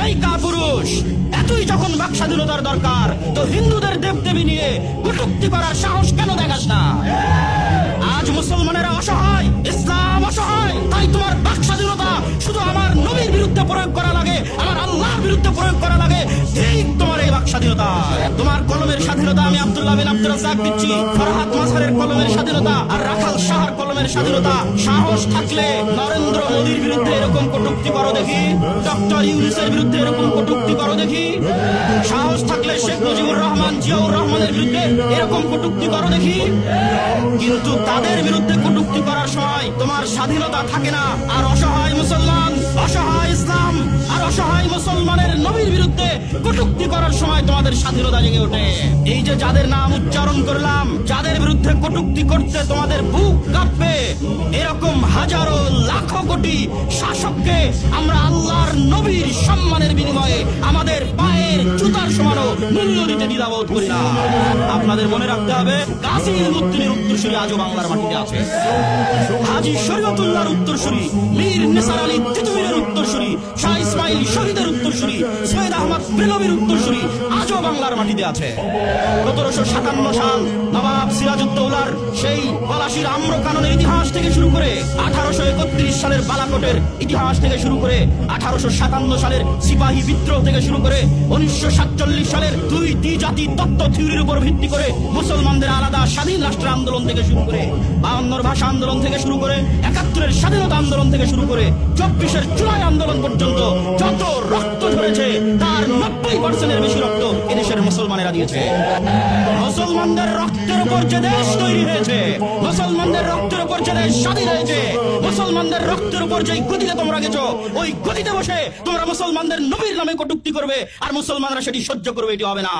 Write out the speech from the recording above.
এই কাপুরুষ, এতই যখন বাক স্বাধীনতার দরকার, তো হিন্দুদের দেবদেবী নিয়ে কটূক্তি করার সাহস কেন দেখাস না? আজ মুসলমানেরা অসহায়, ইসলাম অসহায়, তাই তোমার বাক স্বাধীনতা শুধু আমার নবীর বিরুদ্ধে প্রয়োগ করা লাগে, আমার আল্লাহর বিরুদ্ধে প্রয়োগ করা লাগে। ঠিক তোমার এই বাক স্বাধীনতা, তোমার কলমের স্বাধীনতা আমি আব্দুল্লাহ বিন আব্দুর রাজ্জাক দিচ্ছি, ফরহাদ মাঝহারের কলমের স্বাধীনতা আর রাখাল শাহর কলমের স্বাধীনতা। সাহস থাকলে নরেন্দ্র মোদীর বিরুদ্ধে এরকম কটূক্তি করো দেখি, ডক্টর ইউনূসের বিরুদ্ধে এরকম কটূক্তি করো দেখি। সাহস থাকলে শেখ মুজিবুর রহমান, জিয়াউর রহমানের বিরুদ্ধে এরকম কটূক্তি করো দেখি। কিন্তু তাদের বিরুদ্ধে কটূক্তি করার সময় তোমার স্বাধীনতা থাকে না। আর অসহায় মুসলমান, অসহায় ইসলাম আর অসহায় মুসলমানের নবীর বিরুদ্ধে কটূক্তি করার সময় তোমাদের স্বাধীনতা জেগে ওঠে। এই যে যাদের নাম উচ্চারণ করলাম, যাদের বিরুদ্ধে কটূক্তি করতে তোমাদের বুক কাঁপবে, এরকম হাজারো লাখো কোটি শাসককে আমরা আল্লাহর নবীর সম্মানের বিনিময়ে আমাদের পায়ের জুতার সমানও মূল্য দিতে দ্বিধাবোধ করি না। আপনাদের মনে রাখতে হবে, কাসিম উদ্দিনের উত্তরসূরি আজও বাংলার মাটিতে আছে। হাজী শরীয়তুল্লাহর উত্তরসূরি, মীর নিসার আলী তিতুমীরের উত্তরসূরি, শাহ ইসমাইল শহীদের উত্তরসূরি, সৈয়দ আহমদ বেলবীর উত্তরসূরি আজও বাংলার মাটিতে আছে। ১৭৫৭ সাল নবাব সিরাজউদ্দৌলার সেই পলাশীর আম্রকাননের ইতিহাস থেকে শুরু করে ১৮৩১ সালের বালাকোটের ইতিহাস থেকে শুরু করে ১৮৫৭ সালের সিপাহী বিদ্রোহ থেকে শুরু করে ১৯৪৭ সালের দুই দ্বিজাতি তত্ত্ব থিওরির উপর ভিত্তি করে মুসলমানদের আলাদা স্বাধীন রাষ্ট্র আন্দোলন থেকে শুরু করে ৫২ ভাষা আন্দোলন থেকে শুরু করে ৭১-এর স্বাধীনতা আন্দোলন থেকে শুরু করে ২৪-এর জুলাই আন্দোলন পর্যন্ত যত রক্ত ঝরেছে তার ৯০% বেশি রক্ত এদেশের মুসলমানেরা দিয়েছে। মুসলমানদের রক্তের উপর যে দেশ তৈরি হয়েছে, মুসলমানদের রক্তের উপর যে দেশ স্বাধীন হয়েছে, মুসলমানদের রক্তের উপর যে গতিতে তোমরা গেছো, ওই গতিতে বসে তোমরা মুসলমানদের নবীর নামে কটূক্তি করবে আর মুসলমানরা সেটি সহ্য করবে, এটি হবে না।